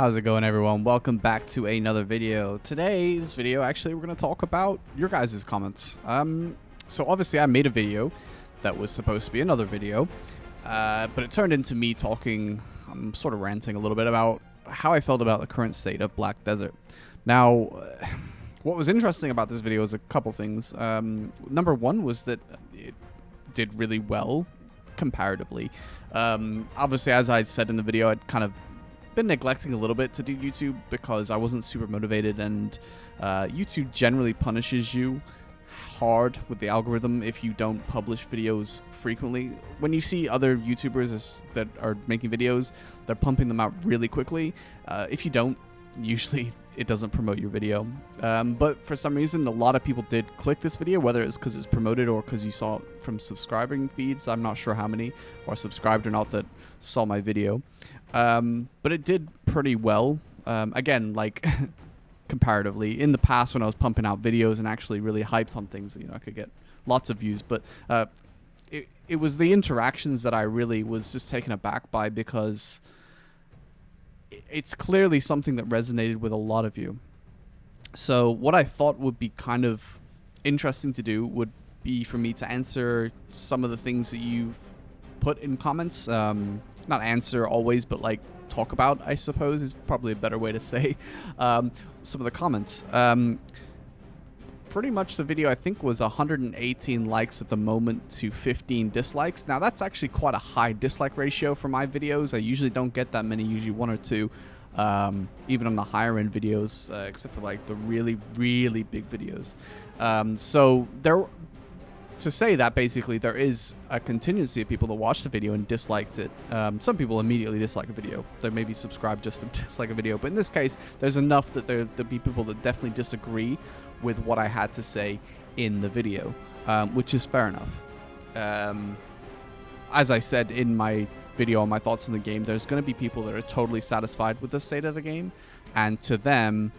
How's it going, everyone? Welcome back to another video. Today's video, actually, we're going to talk about your guys' comments. So obviously I made a video that was supposed to be another video, but it turned into me talking, I'm sort of ranting a little bit about how I felt about the current state of Black Desert. Now, what was interesting about this video is a couple things. Number one was that it did really well comparatively. Obviously, as I said in the video, I'd kind of been neglecting a little bit to do YouTube because I wasn't super motivated, and YouTube generally punishes you hard with the algorithm if you don't publish videos frequently. When you see other YouTubers that are making videos, they're pumping them out really quickly. If you don't, usually it doesn't promote your video. But for some reason, a lot of people did click this video, whether it's because it's promoted or because you saw it from subscribing feeds. I'm not sure how many are subscribed or not that saw my video. But it did pretty well. Again, like comparatively, in the past when I was pumping out videos and actually really hyped on things, you know, I could get lots of views. But it was the interactions that I really was just taken aback by, because it's clearly something that resonated with a lot of you. So what I thought would be kind of interesting to do would be for me to answer some of the things that you've put in comments. Not answer always, but like talk about, I suppose, is probably a better way to say some of the comments. Pretty much the video, I think, was 118 likes at the moment to 15 dislikes. Now, that's actually quite a high dislike ratio for my videos. I usually don't get that many, usually one or two, even on the higher end videos, except for like the really, really big videos. So there, to say that basically there is a contingency of people that watched the video and disliked it. Some people immediately dislike a video. They maybe subscribe just to dislike a video. But in this case, there's enough that there'll be people that definitely disagree with what I had to say in the video, which is fair enough. As I said in my video on my thoughts on the game, there's going to be people that are totally satisfied with the state of the game, and to them,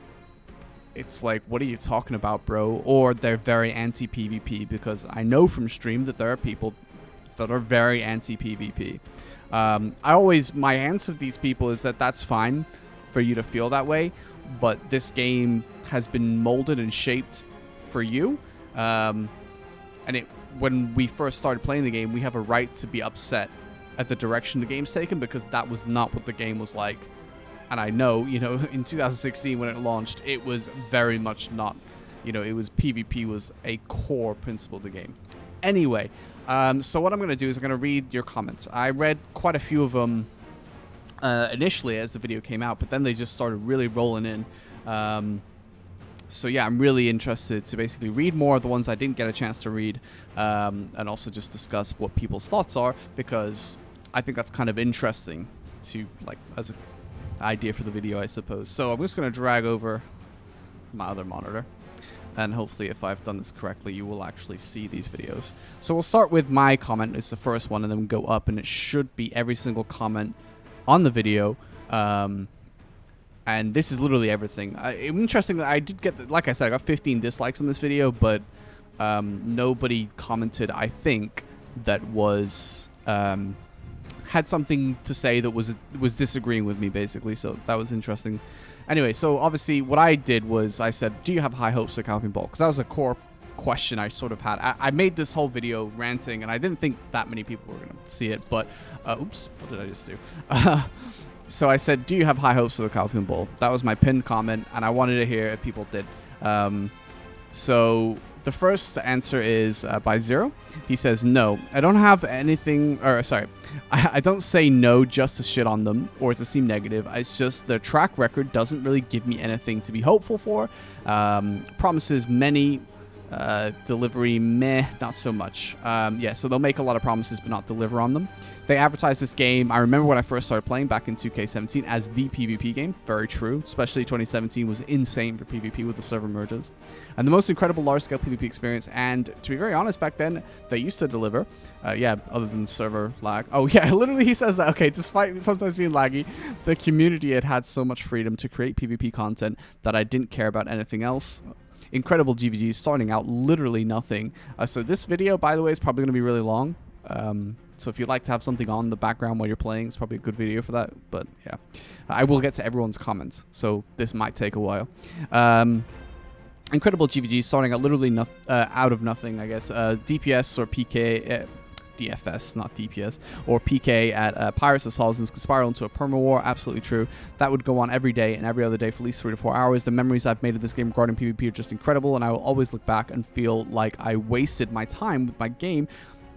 it's like, what are you talking about, bro? Or they're very anti-PvP, because I know from stream that there are people that are very anti-PvP. My answer to these people is that that's fine for you to feel that way, but this game has been molded and shaped for you. And when we first started playing the game, we have a right to be upset at the direction the game's taken, because that was not what the game was like. And I know, you know, in 2016 when it launched, it was very much not, you know, it was PvP was a core principle of the game. Anyway, so what I'm going to do is I'm going to read your comments. I read quite a few of them initially as the video came out, but then they just started really rolling in. So yeah, I'm really interested to basically read more of the ones I didn't get a chance to read, and also just discuss what people's thoughts are, because I think that's kind of interesting to, like, as a idea for the video, I suppose. So I'm just going to drag over my other monitor, and hopefully if I've done this correctly, you will actually see these videos. So we'll start with my comment. It's the first one, and then we'll go up, and it should be every single comment on the video. And this is literally everything. Interesting that I did get, like I said, I got 15 dislikes on this video, but nobody commented, I think, that was had something to say that was disagreeing with me, basically. So that was interesting. Anyway, so obviously what I did was I said, do you have high hopes for Calvin Ball? Because that was a core question I sort of had. I made this whole video ranting, and I didn't think that many people were going to see it, but oops, what did I just do? So I said, do you have high hopes for the Calvin Ball? That was my pinned comment, and I wanted to hear if people did. So the first answer is by Zero. He says, no, I don't have anything, or sorry, I don't say no just to shit on them or to seem negative. It's just their track record doesn't really give me anything to be hopeful for. Promises many, delivery meh, not so much. Yeah, so they'll make a lot of promises but not deliver on them. They advertise this game, I remember when I first started playing back in 2K17, as the PvP game. Very true. Especially 2017 was insane for PvP with the server merges. And the most incredible large-scale PvP experience. And to be very honest, back then, they used to deliver. Yeah, other than server lag. Oh, yeah, literally he says that. Okay, despite sometimes being laggy, the community had so much freedom to create PvP content that I didn't care about anything else. Incredible GVGs, starting out literally nothing. So this video, by the way, is probably going to be really long. So if you'd like to have something on the background while you're playing, it's probably a good video for that. But yeah, I will get to everyone's comments, so this might take a while. Incredible GVG starting out literally out of nothing, I guess. DPS or PK, DFS, not DPS, or PK at Pirates of Solzens could spiral into a perma-war. Absolutely true. That would go on every day and every other day for at least 3 to 4 hours. The memories I've made of this game regarding PvP are just incredible, and I will always look back and feel like I wasted my time with my game.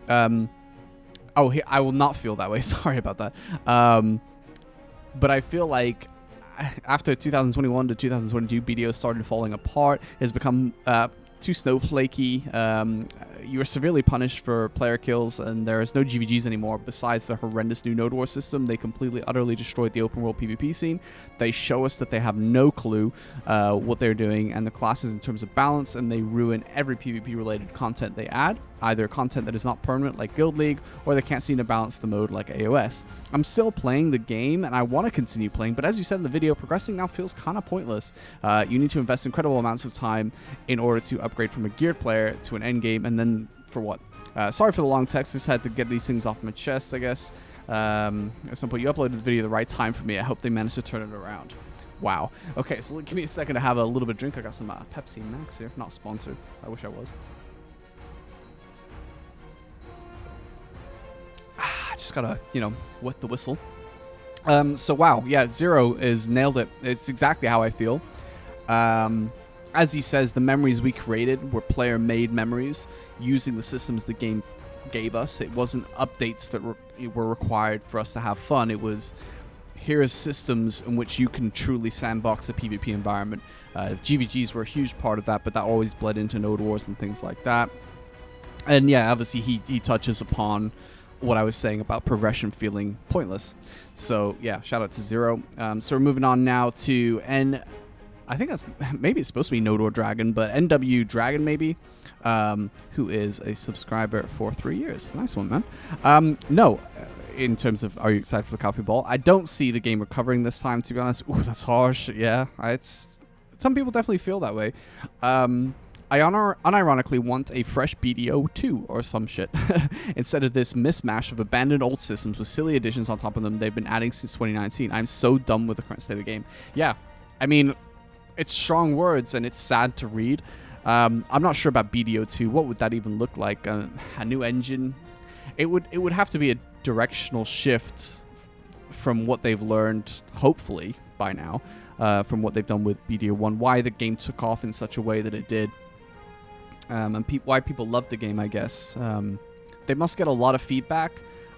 I will not feel that way. Sorry about that. But I feel like after 2021 to 2022, BDO started falling apart. It has become too snowflakey. You are severely punished for player kills, and there is no GVGs anymore. Besides the horrendous new Node War system, they completely, utterly destroyed the open world PvP scene. They show us that they have no clue what they're doing and the classes in terms of balance, and they ruin every PvP-related content they add, either content that is not permanent like Guild League, or they can't seem to balance the mode like AOS. I'm still playing the game, and I want to continue playing, but as you said in the video, progressing now feels kind of pointless. You need to invest incredible amounts of time in order to upgrade from a geared player to an endgame, and then for what? Sorry for the long text, just had to get these things off my chest, I guess. At some point, you uploaded the video at the right time for me. I hope they managed to turn it around. Wow. Okay, so give me a second to have a little bit of drink. I got some Pepsi Max here. Not sponsored. I wish I was. I just gotta, wet the whistle. So wow, yeah, Zero is nailed it. It's exactly how I feel. As he says, the memories we created were player-made memories using the systems the game gave us. It wasn't updates that were required for us to have fun. It was, here are systems in which you can truly sandbox a PvP environment. GVGs were a huge part of that, but that always bled into Node Wars and things like that. And yeah, obviously he touches upon what I was saying about progression feeling pointless. So yeah, shout out to Zero. So we're moving on now to I think maybe it's supposed to be Node or Dragon, but NW Dragon maybe, who is a subscriber for 3 years. Nice one, man. No, in terms of, are you excited for the coffee ball? I don't see the game recovering this time, to be honest. Ooh, that's harsh. Yeah, some people definitely feel that way. I unironically want a fresh BDO 2 or some shit instead of this mismatch of abandoned old systems with silly additions on top of them they've been adding since 2019. I'm so done with the current state of the game. Yeah, I mean, it's strong words and it's sad to read. I'm not sure about BDO 2. What would that even look like? A new engine? It would have to be a directional shift from what they've learned, hopefully, by now, from what they've done with BDO 1. Why the game took off in such a way that it did. And why people love the game, I guess. They must get a lot of feedback,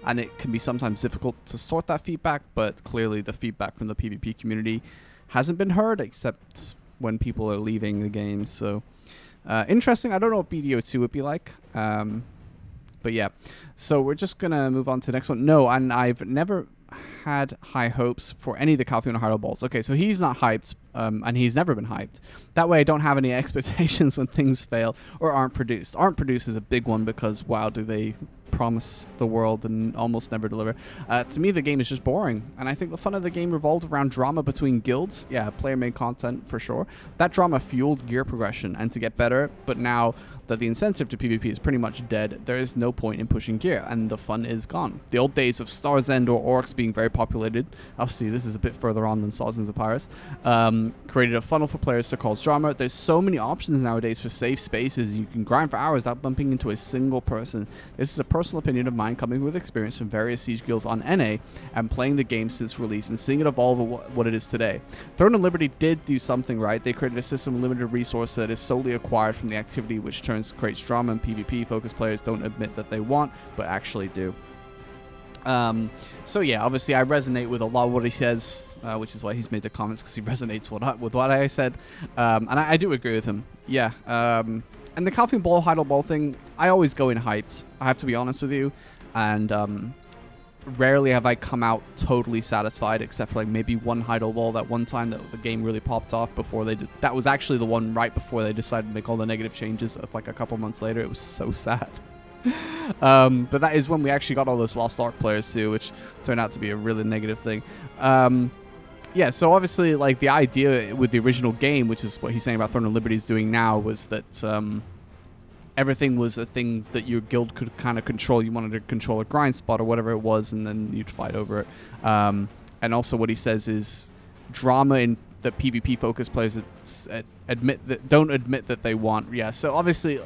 and it can be sometimes difficult to sort that feedback, but clearly the feedback from the PvP community hasn't been heard, except when people are leaving the game. So, interesting. I don't know what BDO 2 would be like. But yeah, so we're just going to move on to the next one. No, and I've never had high hopes for any of the Coffee and Harlow balls. Okay, so he's not hyped, and he's never been hyped. That way I don't have any expectations when things fail or aren't produced. Aren't produced is a big one because, wow, do they promise the world and almost never deliver. To me, the game is just boring, and I think the fun of the game revolved around drama between guilds. Yeah, player-made content for sure. That drama fueled gear progression and to get better, but now that the incentive to PvP is pretty much dead, there is no point in pushing gear, and the fun is gone. The old days of Star's End or Orcs being very populated, obviously this is a bit further on than Stars and Pirates, created a funnel for players to cause drama. There's so many options nowadays for safe spaces. You can grind for hours without bumping into a single person. This is a personal opinion of mine coming with experience from various Siege guilds on NA and playing the game since release and seeing it evolve what it is today. Throne and Liberty did do something right. They created a system of limited resource that is solely acquired from the activity, which creates drama and PvP. Focused players don't admit that they want, but actually do. So yeah, obviously I resonate with a lot of what he says, which is why he's made the comments, because he resonates with what I said. And I do agree with him. Yeah. And the Coffee and Ball, Heidel Ball thing, I always go in hyped. I have to be honest with you. And rarely have I come out totally satisfied, except for like maybe one Heidel Ball that one time that the game really popped off before they did. That was actually the one right before they decided to make all the negative changes of like a couple months later. It was so sad. But that is when we actually got all those Lost Ark players too, which turned out to be a really negative thing. Yeah, so obviously like the idea with the original game, which is what he's saying about Throne of Liberty is doing now, was that everything was a thing that your guild could kind of control. You wanted to control a grind spot or whatever it was, and then you'd fight over it. And also what he says is drama in the PvP focused players don't admit that they want. Yeah, so obviously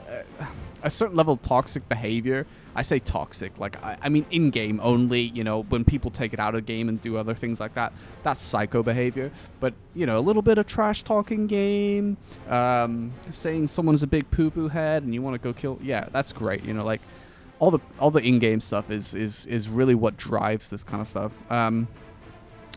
a certain level of toxic behavior. I say toxic, like I mean in-game only, you know, when people take it out of game and do other things like that, that's psycho behavior. But, you know, a little bit of trash talking game, saying someone's a big poo-poo head and you want to go kill, yeah, that's great. You know, like all the in-game stuff is really what drives this kind of stuff.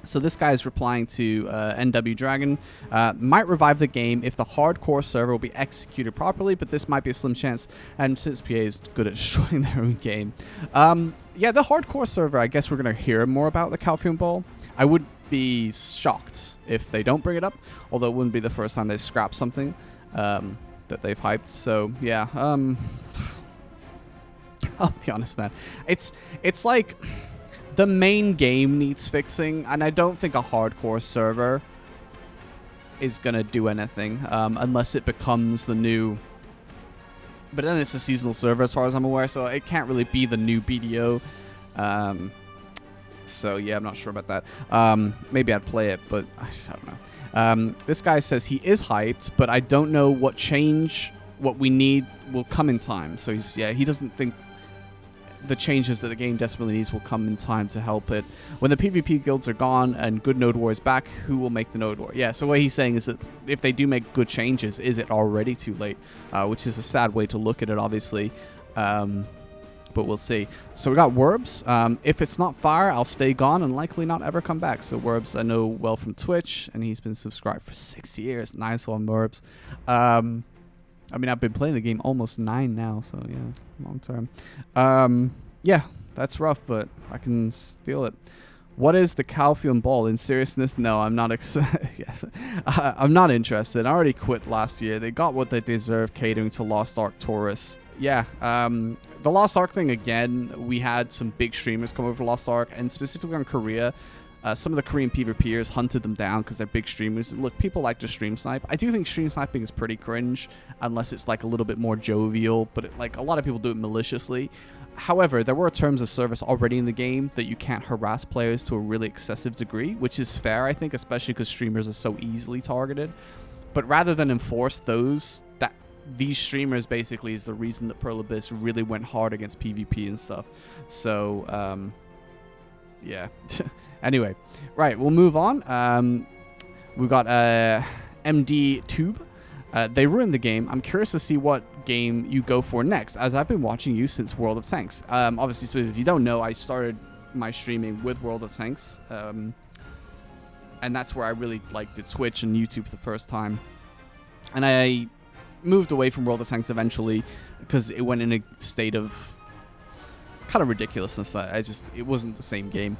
So this guy is replying to NW Dragon. Might revive the game if the hardcore server will be executed properly, but this might be a slim chance, and since PA is good at destroying their own game. Yeah, the hardcore server, I guess we're going to hear more about the Calpheon Ball. I would be shocked if they don't bring it up, although it wouldn't be the first time they scrap something that they've hyped. So, yeah. I'll be honest, man. It's like... the main game needs fixing, and I don't think a hardcore server is going to do anything unless it becomes the new... But then it's a seasonal server as far as I'm aware, so it can't really be the new BDO. So, yeah, I'm not sure about that. Maybe I'd play it, but I don't know. This guy says he is hyped, but I don't know what we need will come in time. So, he doesn't think the changes that the game desperately needs will come in time to help it. When the PvP guilds are gone and good Node War is back, who will make the Node War? Yeah, so what he's saying is that if they do make good changes, is it already too late? Which is a sad way to look at it, obviously. But we'll see. So we got Werbs. If it's not fire, I'll stay gone and likely not ever come back. So Werbs I know well from Twitch, and he's been subscribed for 6 years. Nice one, Werbs. I mean, I've been playing the game almost 9 now, so yeah, long term. Yeah, that's rough, but I can feel it. What is the Calpheon Ball? In seriousness, no, I'm not yes. I'm not interested. I already quit last year. They got what they deserve catering to Lost Ark tourists. Yeah, the Lost Ark thing, again, we had some big streamers come over to Lost Ark, and specifically on Korea. Some of the Korean PvPers hunted them down because they're big streamers. Look, people like to stream snipe. I do think stream sniping is pretty cringe unless it's like a little bit more jovial, but like a lot of people do it maliciously. However, there were terms of service already in the game that you can't harass players to a really excessive degree, which is fair, I think, especially because streamers are so easily targeted. But rather than enforce those, these streamers basically is the reason that Pearl Abyss really went hard against PvP and stuff. So, yeah. Anyway, right, we'll move on. We've got MD Tube. They ruined the game. I'm curious to see what game you go for next, as I've been watching you since World of Tanks. Obviously, so if you don't know, I started my streaming with World of Tanks. And that's where I really did Twitch and YouTube for the first time. And I moved away from World of Tanks eventually because it went in a state of kind of ridiculousness that it wasn't the same game.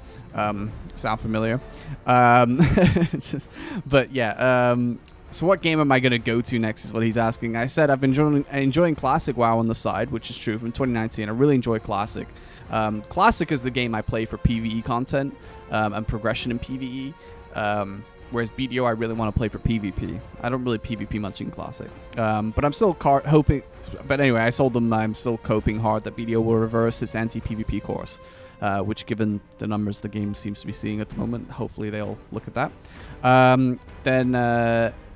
Sound familiar? But yeah, so what game am I going to go to next is what he's asking. I said I've been enjoying Classic WoW on the side, which is true, from 2019. I really enjoy Classic. Classic is the game I play for PvE content and progression in PvE. Whereas BDO, I really want to play for PvP. I don't really PvP much in Classic. But I'm still hoping... But anyway, I told them I'm still coping hard that BDO will reverse its anti-PvP course. Which, given the numbers the game seems to be seeing at the moment, hopefully they'll look at that. Then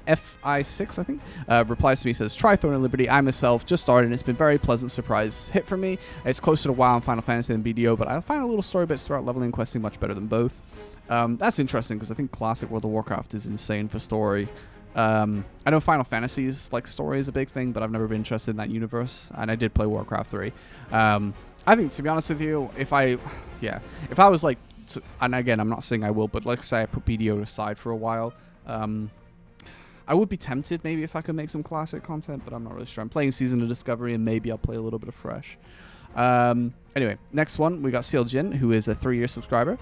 FI6, I think, replies to me, says, try Throne of Liberty. I myself just started, and it's been a very pleasant surprise hit for me. It's closer to WoW and Final Fantasy than BDO, but I find a little story bits throughout leveling and questing much better than both. That's interesting because I think Classic World of Warcraft is insane for story. I know Final Fantasy's story is a big thing, but I've never been interested in that universe, and I did play Warcraft 3. I think, to be honest with you, if I was and again, I'm not saying I will, but let's say I put BDO aside for a while, I would be tempted maybe if I could make some Classic content, but I'm not really sure. I'm playing Season of Discovery, and maybe I'll play a little bit of Fresh. Anyway, next one, we got Seal Jin, who is a 3-year subscriber.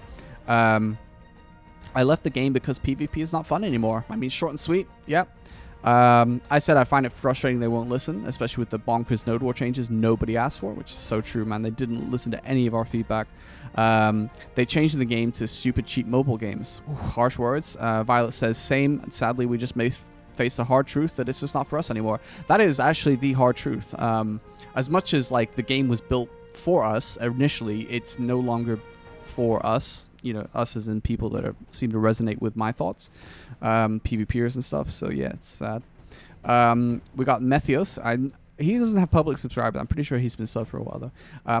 I left the game because PvP is not fun anymore. I mean, short and sweet. Yep. I said I find it frustrating they won't listen, especially with the bonkers Node War changes nobody asked for, which is so true, man. They didn't listen to any of our feedback. They changed the game to stupid, cheap mobile games. Ooh, harsh words. Violet says, same. Sadly, we just face the hard truth that it's just not for us anymore. That is actually the hard truth. As much as like the game was built for us initially, it's no longer for us. You know, us as in people that seem to resonate with my thoughts, PvPers and stuff. So yeah, it's sad. We got Methios. He doesn't have public subscribers. I'm pretty sure he's been subbed for a while, though.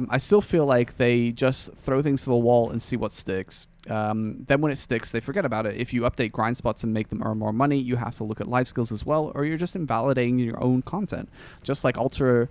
I still feel like they just throw things to the wall and see what sticks. Then when it sticks, they forget about it. If you update grind spots and make them earn more money, you have to look at life skills as well, or you're just invalidating your own content. Just like Ultra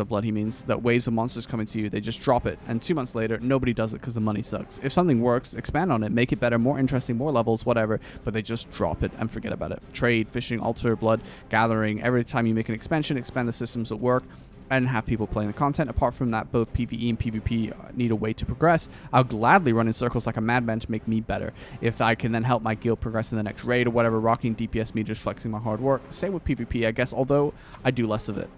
Blood, he means, that waves of monsters coming to you, they just drop it, and 2 months later, nobody does it because the money sucks. If something works, expand on it, make it better, more interesting, more levels, whatever, but they just drop it and forget about it. Trade, fishing, Ultra Blood, gathering, every time you make an expansion, expand the systems that work, and have people playing the content. Apart from that, both PvE and PvP need a way to progress. I'll gladly run in circles like a madman to make me better. If I can then help my guild progress in the next raid or whatever, rocking DPS meters, flexing my hard work. Same with PvP, I guess, although I do less of it.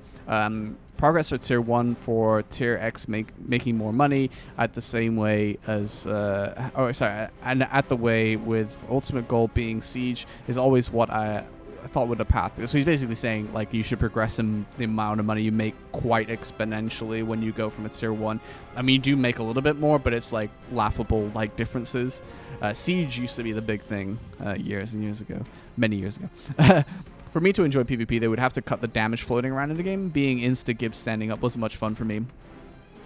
Progress for tier 1 for tier X making more money at the same way as and at the way with ultimate goal being siege is always what I thought would a path. So he's basically saying like you should progress in the amount of money you make quite exponentially when you go from a tier 1. I mean, you do make a little bit more, but it's like laughable like differences. Siege used to be the big thing years and years ago, many years ago. For me to enjoy PvP, they would have to cut the damage floating around in the game. Being insta-gib standing up wasn't much fun for me.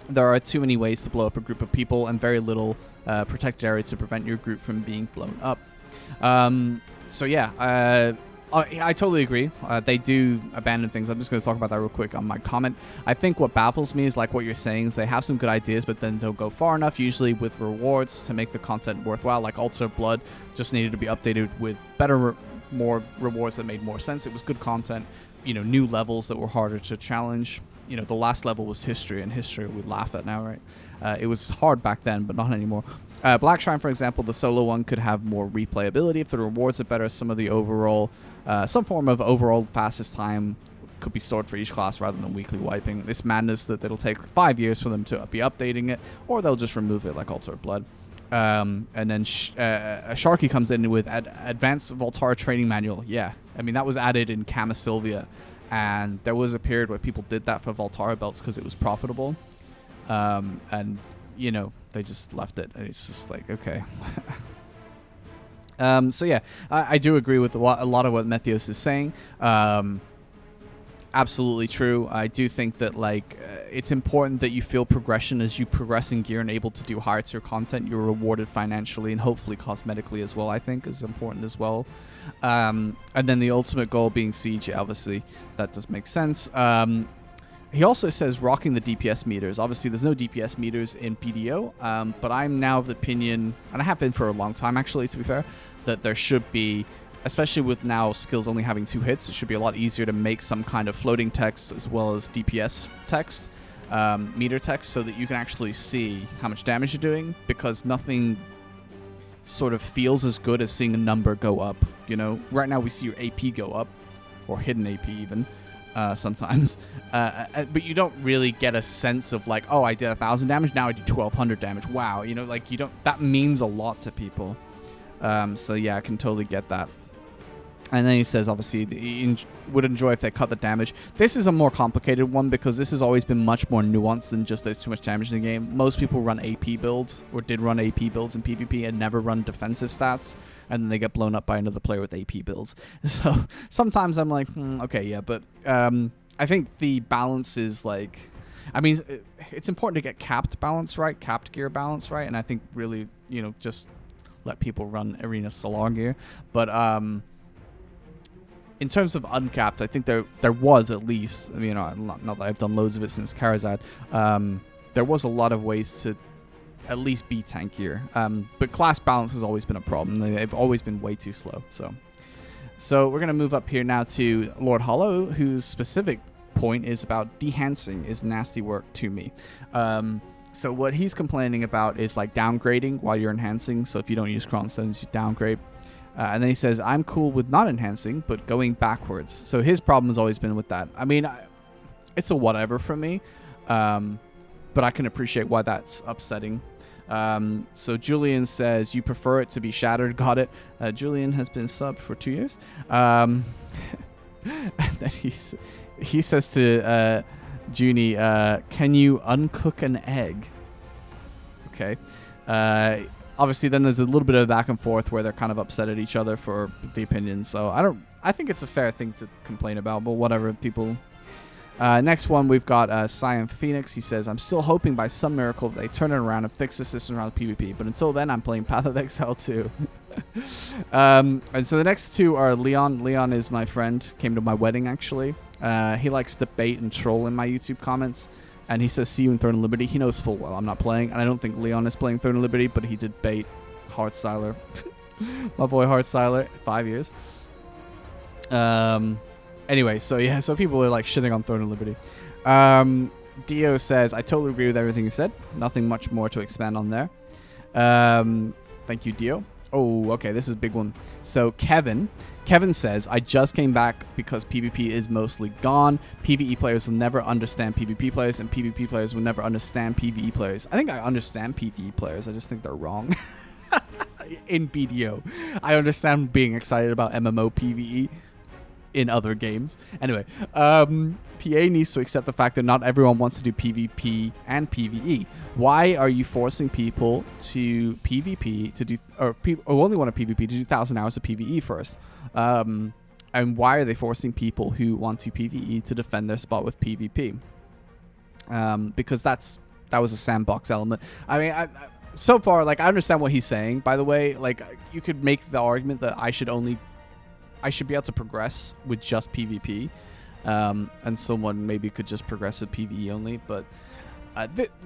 There are too many ways to blow up a group of people and very little protected area to prevent your group from being blown up. So yeah, I totally agree. They do abandon things. I'm just going to talk about that real quick on my comment. I think what baffles me is like what you're saying is they have some good ideas, but then don't go far enough, usually with rewards to make the content worthwhile. Like Ultra Blood just needed to be updated with better more rewards that made more sense. It was good content, you know, new levels that were harder to challenge. You know, the last level was history, and history we laugh at now, right? It was hard back then, but not anymore. Black Shrine, for example, the solo one could have more replayability if the rewards are better. Some of the overall, some form of overall fastest time could be stored for each class rather than weekly wiping. It's madness that it'll take 5 years for them to be updating it, or they'll just remove it like Ultra Blood. And then Sharky comes in with Advanced Voltara Training Manual. Yeah, I mean, that was added in Kama Sylvia, and there was a period where people did that for Voltara belts because it was profitable. And, you know, they just left it, and it's just like, okay. So, yeah, I do agree with a lot of what Methios is saying. Absolutely true. I do think that like it's important that you feel progression as you progress in gear and able to do higher tier content. You're rewarded financially and hopefully cosmetically as well, I think is important as well. And then the ultimate goal being siege, obviously that does make sense. He also says rocking the DPS meters. Obviously there's no DPS meters in BDO, but I'm now of the opinion, and I have been for a long time actually, to be fair, that there should be, especially with now skills only having 2 hits, it should be a lot easier to make some kind of floating text as well as DPS text, meter text, so that you can actually see how much damage you're doing, because nothing sort of feels as good as seeing a number go up, you know? Right now we see your AP go up, or hidden AP even, sometimes, but you don't really get a sense of like, oh, I did 1,000 damage, now I do 1,200 damage, wow, you know, like you don't, that means a lot to people. So yeah, I can totally get that. And then he says, obviously, he would enjoy if they cut the damage. This is a more complicated one because this has always been much more nuanced than just there's too much damage in the game. Most people run AP builds, or did run AP builds in PvP, and never run defensive stats, and then they get blown up by another player with AP builds. So sometimes I'm like, okay, yeah, but I think the balance is like, I mean, it's important to get capped balance right, capped gear balance right, and I think really, you know, just let people run Arena Solar gear. But in terms of uncapped, I think there was at least, I mean, you know, not that I've done loads of it since Karazad, there was a lot of ways to at least be tankier. But class balance has always been a problem. They've always been way too slow. So we're going to move up here now to LordHollow, whose specific point is about dehancing is nasty work to me. So what he's complaining about is like downgrading while you're enhancing. So if you don't use Kronstones, you downgrade. And then he says, I'm cool with not enhancing, but going backwards. So his problem has always been with that. I mean, it's a whatever for me, but I can appreciate why that's upsetting. So Julian says, you prefer it to be shattered. Got it. Julian has been subbed for 2 years. And then he says to Junie, can you uncook an egg? Okay. Obviously, then there's a little bit of back and forth where they're kind of upset at each other for the opinions. So I think it's a fair thing to complain about, but whatever, people. Next one, we've got Cyan Phoenix. He says, I'm still hoping by some miracle that they turn it around and fix the system around PvP. But until then, I'm playing Path of Exile 2. And so the next two are Leon. Leon is my friend. Came to my wedding, actually. He likes to bait and troll in my YouTube comments. And he says, see you in Throne of Liberty. He knows full well I'm not playing. And I don't think Leon is playing Throne of Liberty, but he did bait Hardstyler. My boy Hardstyler, 5 years. Anyway, so yeah, so people are like shitting on Throne of Liberty. Dio says, I totally agree with everything you said. Nothing much more to expand on there. Thank you, Dio. Oh, okay, this is a big one. So Kevin says, I just came back because PvP is mostly gone. PvE players will never understand PvP players, and PvP players will never understand PvE players. I think I understand PvE players. I just think they're wrong. In BDO. I understand being excited about MMO PvE in other games. Anyway, PA needs to accept the fact that not everyone wants to do PvP and PvE. Why are you forcing people to PvP to do, or only want to PvP to do 1,000 hours of PvE first? And why are they forcing people who want to PvE to defend their spot with PvP? Because that was a sandbox element. I mean, so far, like, I understand what he's saying. By the way, like, you could make the argument that I should be able to progress with just PvP, and someone maybe could just progress with PvE only. But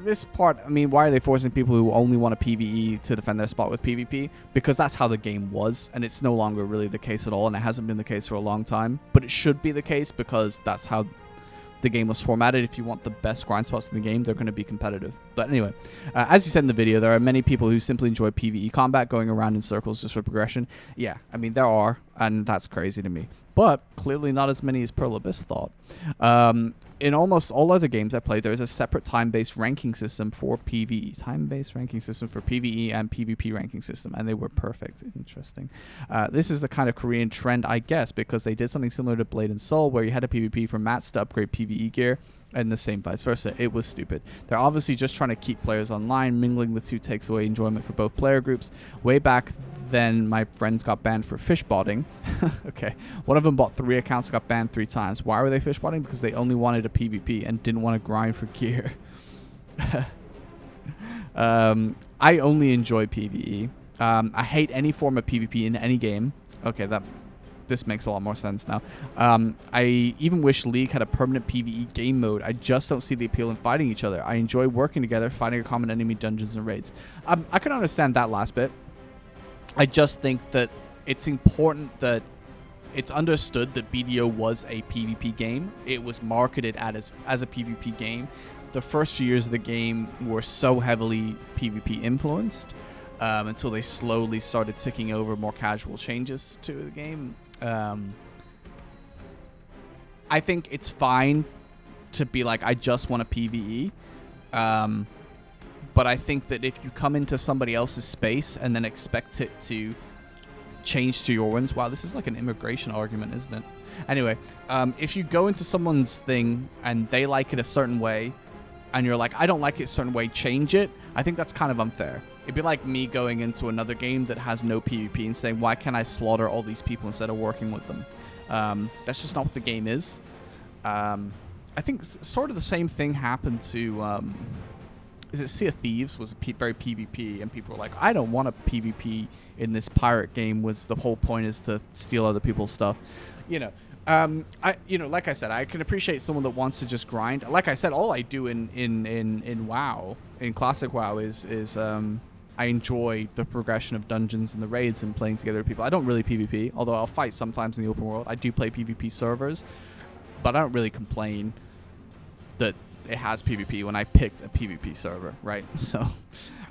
this part, I mean, why are they forcing people who only want to PvE to defend their spot with PvP? Because that's how the game was, and it's no longer really the case at all, and it hasn't been the case for a long time. But it should be the case because that's how the game was formatted. If you want the best grind spots in the game, they're going to be competitive. But anyway, as you said in the video, there are many people who simply enjoy PvE combat, going around in circles just for progression. Yeah, I mean, there are, and that's crazy to me. But clearly not as many as Pearl Abyss thought. In almost all other games I played, there is a separate time-based ranking system for PvE. Time-based ranking system for PvE and PvP ranking system, and they were perfect. Interesting. This is the kind of Korean trend, I guess, because they did something similar to Blade and Soul, where you had a PvP for mats to upgrade PvE gear, and the same vice versa. It was stupid. They're obviously just trying to keep players online. Mingling the two takes away enjoyment for both player groups. Way back then, my friends got banned for fishbotting. Okay. One of them bought 3 accounts and got banned 3 times. Why were they fishbotting? Because they only wanted a PvP and didn't want to grind for gear. I only enjoy PvE. I hate any form of PvP in any game. Okay, this makes a lot more sense now. I even wish League had a permanent PvE game mode. I just don't see the appeal in fighting each other. I enjoy working together, fighting a common enemy, dungeons, and raids. I can understand that last bit. I just think that it's important that it's understood that BDO was a PvP game. It was marketed as a PvP game. The first few years of the game were so heavily PvP influenced until they slowly started ticking over more casual changes to the game. I think it's fine to be like, I just want a PvE. But I think that if you come into somebody else's space and then expect it to change to your ones, wow, this is like an immigration argument, isn't it? Anyway, if you go into someone's thing and they like it a certain way, and you're like, I don't like it a certain way, change it, I think that's kind of unfair. It'd be like me going into another game that has no PvP and saying, why can't I slaughter all these people instead of working with them? That's just not what the game is. I think sort of the same thing happened to... is it Sea of Thieves was very PvP, and people were like, I don't want a PvP in this pirate game, was the whole point is to steal other people's stuff. You know, like I said, I can appreciate someone that wants to just grind. Like I said, all I do in WoW, in classic WoW, is I enjoy the progression of dungeons and the raids and playing together with people. I don't really PvP, although I'll fight sometimes in the open world. I do play PvP servers, but I don't really complain that it has PvP when I picked a PvP server, right? So,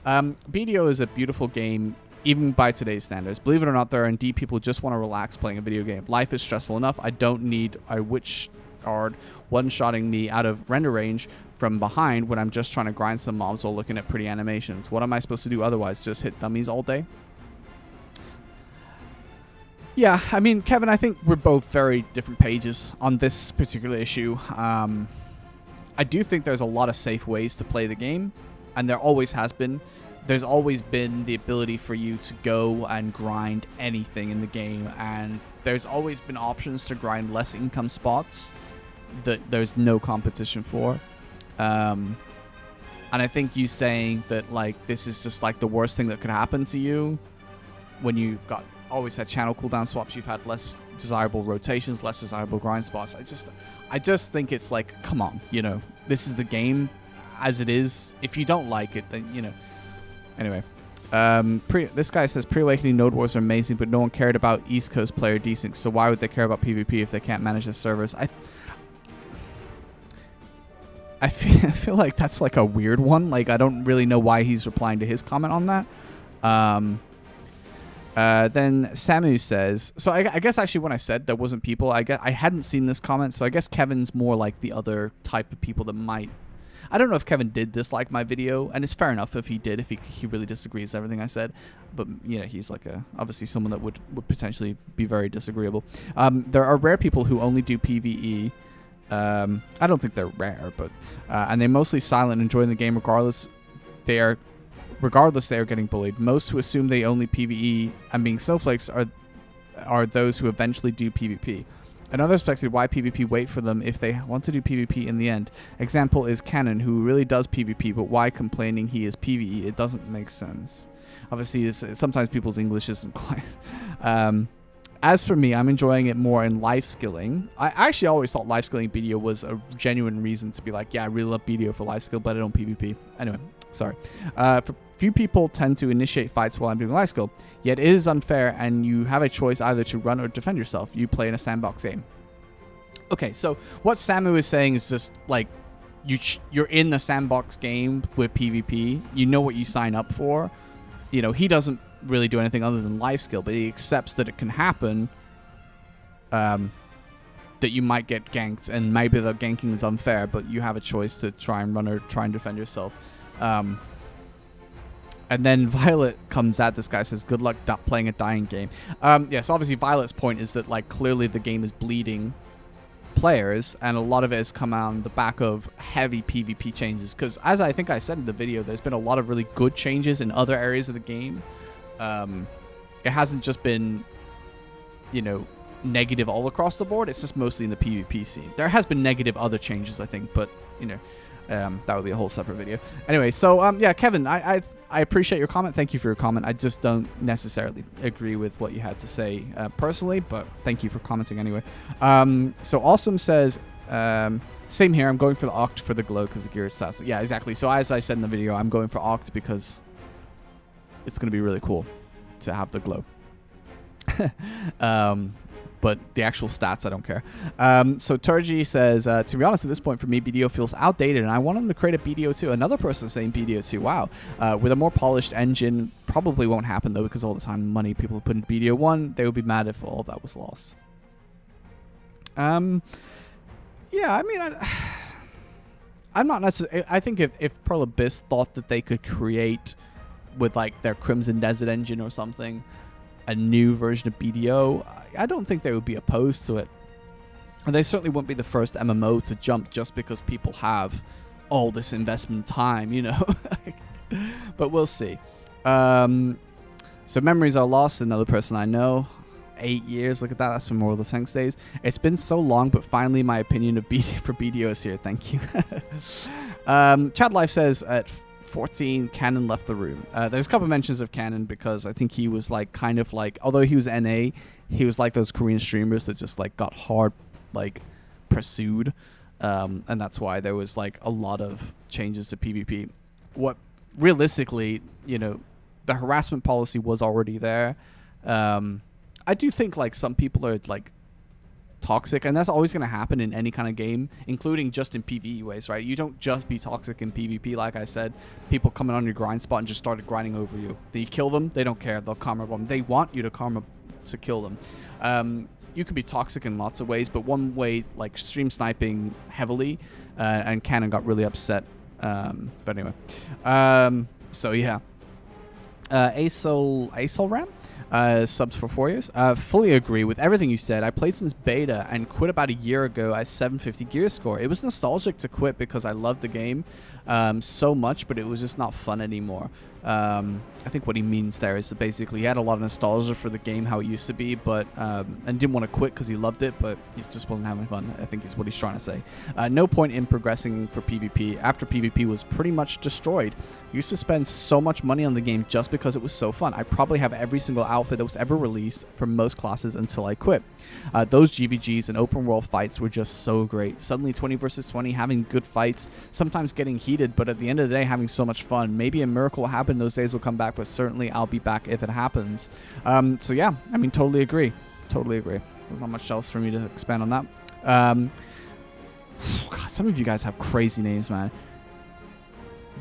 BDO is a beautiful game, even by today's standards. Believe it or not, there are indeed people who just want to relax playing a video game. Life is stressful enough. I don't need a witch guard one-shotting me out of render range from behind when I'm just trying to grind some mobs while looking at pretty animations. What am I supposed to do otherwise? Just hit dummies all day? Yeah, I mean, Kevin, I think we're both very different pages on this particular issue. I do think there's a lot of safe ways to play the game, and there always has been. There's always been the ability for you to go and grind anything in the game, and there's always been options to grind less income spots that there's no competition for. And I think you saying that, like, this is just like the worst thing that could happen to you when you've always had channel cooldown swaps, you've had less desirable rotations, less desirable grind spots. I just think it's like, come on, you know, this is the game as it is. If you don't like it, then, you know. Anyway, this guy says pre-awakening node wars are amazing, but no one cared about East Coast player desync. So why would they care about PvP if they can't manage the servers? I feel like that's like a weird one. Like, I don't really know why he's replying to his comment on that. Then Samu says, so I guess actually when I said there wasn't people, I hadn't seen this comment, so I guess Kevin's more like the other type of people that might. I don't know if Kevin did dislike my video, and it's fair enough if he did, if he really disagrees with everything I said. But, you know, he's like obviously someone that would potentially be very disagreeable. There are rare people who only do PvE. I don't think they're rare, but and they're mostly silent, enjoying the game regardless. They are getting bullied. Most who assume they only PvE and being snowflakes are those who eventually do PvP. Another perspective, why PvP wait for them if they want to do PvP in the end. Example is Canon, who really does PvP, but why complaining he is PvE? It doesn't make sense. Obviously, sometimes people's English isn't quite... As for me, I'm enjoying it more in life skilling. I actually always thought life skilling BDO was a genuine reason to be like, yeah, I really love BDO for life skill, but I don't PvP. Anyway, sorry. For few people tend to initiate fights while I'm doing life skill, yet it is unfair and you have a choice either to run or defend yourself. You play in a sandbox game. Okay, so what Samu is saying is just like, you're in the sandbox game with PvP. You know what you sign up for. You know, he doesn't really do anything other than life skill, but he accepts that it can happen, that you might get ganked, and maybe the ganking is unfair, but you have a choice to try and run or try and defend yourself. And then Violet comes at this guy, says, good luck playing a dying game. Yes, obviously Violet's point is that, like, clearly the game is bleeding players, and a lot of it has come on the back of heavy PvP changes, because as I think I said in the video, there's been a lot of really good changes in other areas of the game. It hasn't just been, you know, negative all across the board. It's just mostly in the PvP scene. There has been negative other changes, I think, but, you know, that would be a whole separate video. Anyway, so yeah, Kevin, I appreciate your comment. Thank you for your comment. I just don't necessarily agree with what you had to say personally, but thank you for commenting anyway. So Awesome says, same here. I'm going for the Oct for the glow because the gear stats. Yeah, exactly. So as I said in the video, I'm going for Oct because it's going to be really cool to have the glow. But the actual stats, I don't care. So Terji says, to be honest, at this point for me, BDO feels outdated, and I want them to create a BDO 2. Another person saying BDO 2. Wow. With a more polished engine, probably won't happen, though, because all the time money people put into BDO 1, they would be mad if all of that was lost. Yeah, I mean, I'm not necessarily... I think if Pearl Abyss thought that they could create, with, like, their Crimson Desert engine or something, a new version of BDO, I don't think they would be opposed to it. And they certainly wouldn't be the first MMO to jump just because people have all this investment time, you know. But we'll see. So Memories Are Lost, another person I know. 8 years, look at that. That's from World of Tanks days. It's been so long, but finally my opinion of BDO is here. Thank you. Chad Life says, at 14, Cannon left the room. There's a couple of mentions of Cannon because I think he was like kind of like, although he was NA, he was like those Korean streamers that just like got hard like pursued, and that's why there was like a lot of changes to PvP. What realistically, you know, the harassment policy was already there. I do think like some people are like toxic, and that's always going to happen in any kind of game, including just in PvE ways, right? You don't just be toxic in PvP. Like I said, people coming on your grind spot and just started grinding over you. Then you kill them, they don't care. They'll karma bomb. They want you to karma to kill them. you can be toxic in lots of ways, but one way, like stream sniping heavily, and Canon got really upset. But anyway, so yeah, asolram. Subs for 4 years. Fully agree with everything you said. I played since beta and quit about a year ago at 750 gear score. It was nostalgic to quit because I loved the game so much, but it was just not fun anymore. I think what he means there is that basically he had a lot of nostalgia for the game, how it used to be, but and didn't want to quit because he loved it, but he just wasn't having fun, I think is what he's trying to say. No point in progressing for PvP after PvP was pretty much destroyed. Used to spend so much money on the game just because it was so fun. I probably have every single outfit that was ever released for most classes until I quit. Those GVGs and open world fights were just so great. Suddenly 20 versus 20, having good fights, sometimes getting heated, but at the end of the day having so much fun. Maybe a miracle will happen, those days will come back, but certainly I'll be back if it happens. So yeah, I mean, totally agree. Totally agree. There's not much else for me to expand on that. God, some of you guys have crazy names, man.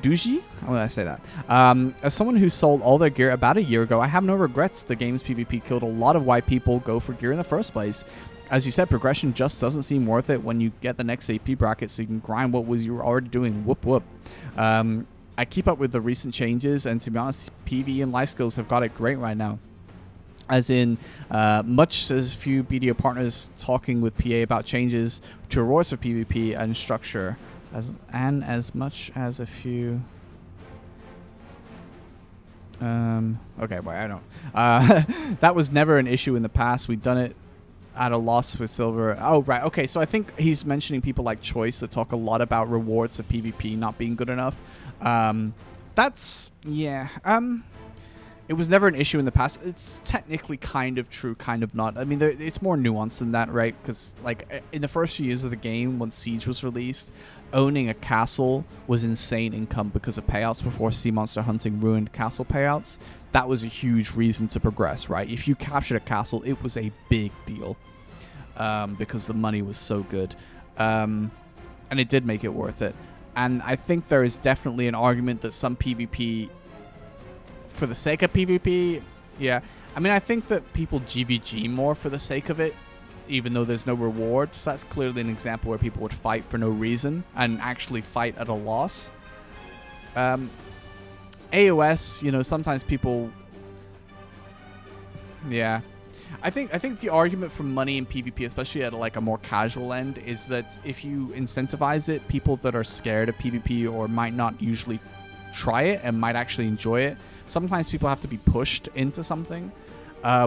Daidoujii? How would I say that? As someone who sold all their gear about a year ago, I have no regrets. The game's PvP killed a lot of why people go for gear in the first place. As you said, progression just doesn't seem worth it when you get the next AP bracket so you can grind what was you were already doing. Whoop, whoop. I keep up with the recent changes, and to be honest, PvE and life skills have got it great right now. As in, much as few BDO partners talking with PA about changes to rewards for PvP and structure, as much as a few. Okay, well, I don't. That was never an issue in the past. We've done it at a loss with silver. Oh, right. Okay, so I think he's mentioning people like Choice that talk a lot about rewards of PvP not being good enough. That's, yeah. It was never an issue in the past. It's technically kind of true, kind of not. I mean, it's more nuanced than that, right? Because, like, in the first few years of the game, when Siege was released, owning a castle was insane income because of payouts before sea monster hunting ruined castle payouts. That was a huge reason to progress, right? If you captured a castle, it was a big deal because the money was so good. And it did make it worth it. And I think there is definitely an argument that some PvP, for the sake of PvP, yeah. I mean, I think that people GVG more for the sake of it, even though there's no reward. So that's clearly an example where people would fight for no reason and actually fight at a loss. AOS, you know, sometimes people, yeah. I think the argument for money in PvP, especially at like a more casual end, is that if you incentivize it, people that are scared of PvP or might not usually try it and might actually enjoy it, sometimes people have to be pushed into something,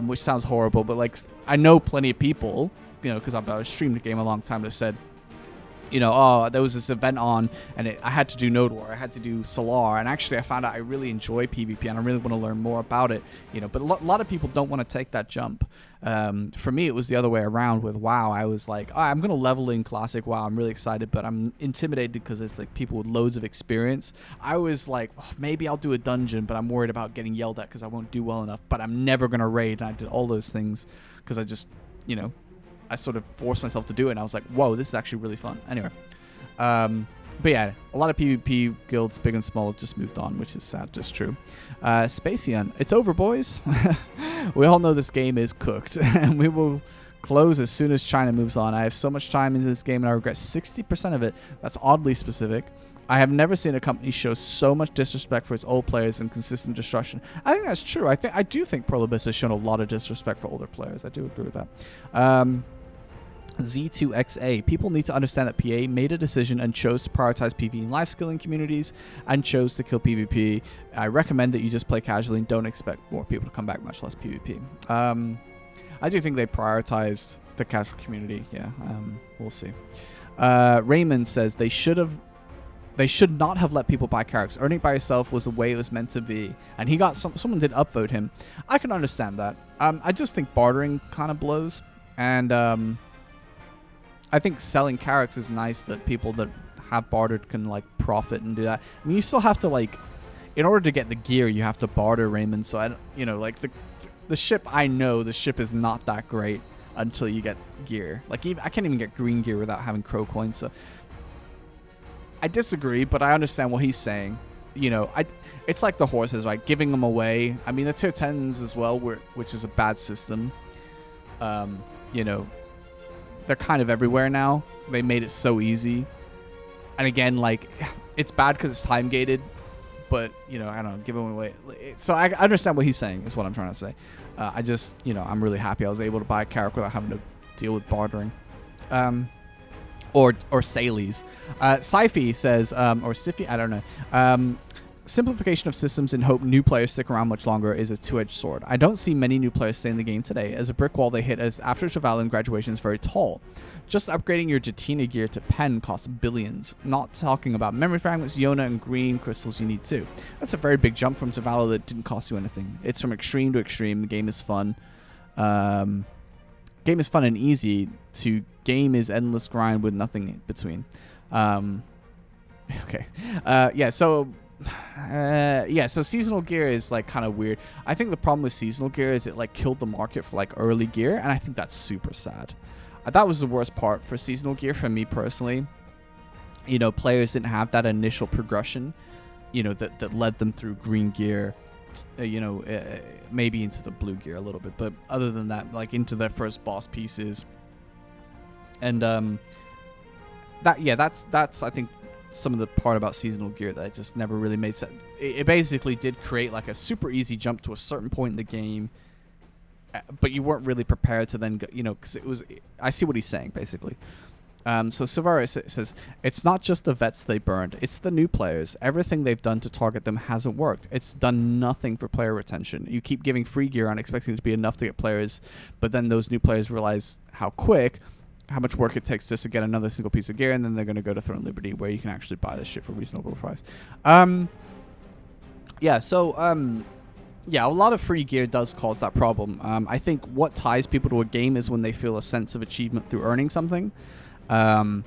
which sounds horrible, but like I know plenty of people, you know, because I've streamed the game a long time, that said, you know, oh, there was this event on and I had to do Node War, I had to do Solar, and actually I found out I really enjoy PvP and I really want to learn more about it, you know, but a lot of people don't want to take that jump. For me, it was the other way around with WoW. I was like, oh, I'm going to level in Classic WoW. I'm really excited, but I'm intimidated because it's like people with loads of experience. I was like, oh, maybe I'll do a dungeon, but I'm worried about getting yelled at because I won't do well enough, but I'm never going to raid. And I did all those things because I just, you know, I sort of forced myself to do it, and I was like, whoa, this is actually really fun. Anyway, but yeah, a lot of PvP guilds, big and small, have just moved on, which is sad, just true. Spaycen, it's over, boys. We all know this game is cooked, and we will close as soon as China moves on. I have so much time into this game, and I regret 60% of it. That's oddly specific. I have never seen a company show so much disrespect for its old players and consistent destruction. I think that's true. I do think Prolibus has shown a lot of disrespect for older players. I do agree with that. Z2XA. People need to understand that PA made a decision and chose to prioritize PvE and life skilling communities and chose to kill PvP. I recommend that you just play casually and don't expect more people to come back, much less PvP. I do think they prioritized the casual community. Yeah, we'll see. Raymond says they should not have let people buy characters. Earning it by yourself was the way it was meant to be. And he got someone did upvote him. I can understand that. I just think bartering kind of blows. And I think selling characters is nice that people that have bartered can like profit and do that. I mean, you still have to like, in order to get the gear, you have to barter, Raymond. So I, you know, like the ship, I know the ship is not that great until you get gear. Like even, I can't even get green gear without having crow coins. So I disagree, but I understand what he's saying. You know, it's like the horses, right? Giving them away. I mean, the tier 10s as well, which is a bad system. you know, they're kind of everywhere now. They made it so easy. And again, like, it's bad because it's time gated, but, you know, I don't know, give them away. So I understand what he's saying is what I'm trying to say. I just, you know, I'm really happy I was able to buy a character without having to deal with bartering. Or Salies. Syfy says, or Siffy, I don't know. Simplification of systems and hope new players stick around much longer is a two-edged sword. I don't see many new players stay in the game today, as a brick wall they hit as after Cheval graduation is very tall. Just upgrading your Jatina gear to pen costs billions. Not talking about memory fragments, Yona, and green crystals you need too. That's a very big jump from Zavala that didn't cost you anything. It's from extreme to extreme. The game is fun. Game is fun and easy. To game is endless grind with nothing in between. Okay. Yeah, so seasonal gear is like kind of weird. I think the problem with seasonal gear is it like killed the market for like early gear, and I think that's super sad. That was the worst part for seasonal gear for me personally. You know, players didn't have that initial progression, you know, that led them through green gear, you know, maybe into the blue gear a little bit, but other than that, like into their first boss pieces. And that's I think some of the part about seasonal gear that just never really made sense. It basically did create like a super easy jump to a certain point in the game, but you weren't really prepared to then go, you know, because it was. I see what he's saying basically. So Silvara says, it's not just the vets they burned, it's the new players. Everything they've done to target them hasn't worked. It's done nothing for player retention. You keep giving free gear on expecting it to be enough to get players, but then those new players realize how much work it takes just to get another single piece of gear, and then they're going to go to Throne Liberty where you can actually buy this shit for a reasonable price. Yeah, a lot of free gear does cause that problem. I think what ties people to a game is when they feel a sense of achievement through earning something. You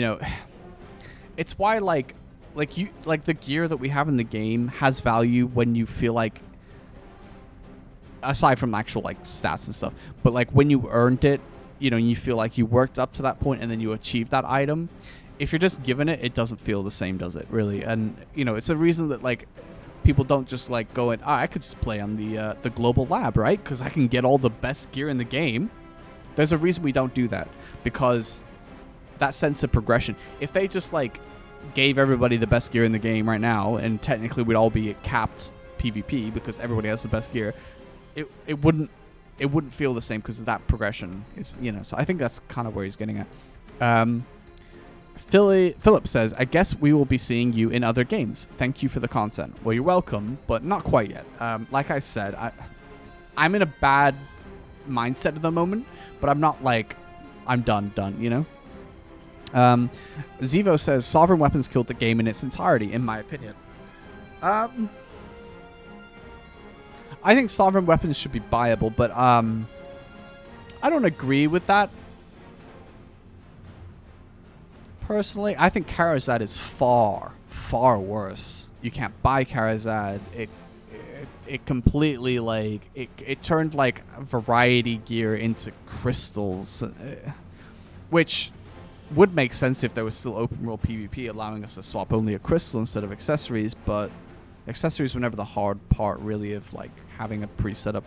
know, it's why like the gear that we have in the game has value when you feel like, aside from actual like stats and stuff, but like when you earned it, you know, you feel like you worked up to that point and then you achieved that item. If you're just given it, it doesn't feel the same, does it? Really? And you know, it's a reason that like people don't just like go and I could just play on the global lab, right? Because I can get all the best gear in the game. There's a reason we don't do that, because that sense of progression. If they just like gave everybody the best gear in the game right now, and technically we'd all be at capped PvP because everybody has the best gear, it wouldn't feel the same because of that progression. Is, you know, so I think that's kind of where he's getting at. Philip says, I guess we will be seeing you in other games. Thank you for the content. Well, you're welcome, but not quite yet. Like I said, I'm in a bad mindset at the moment, but I'm not like I'm done, you know? Zevo says, Sovereign Weapons killed the game in its entirety, in my opinion. I think Sovereign Weapons should be buyable, but I don't agree with that. Personally, I think Karazad is far, far worse. You can't buy Karazad. It completely, like, it turned, like, variety gear into crystals, which would make sense if there was still open world PvP allowing us to swap only a crystal instead of accessories, but accessories were never the hard part, really, of, like, having a pre-setup.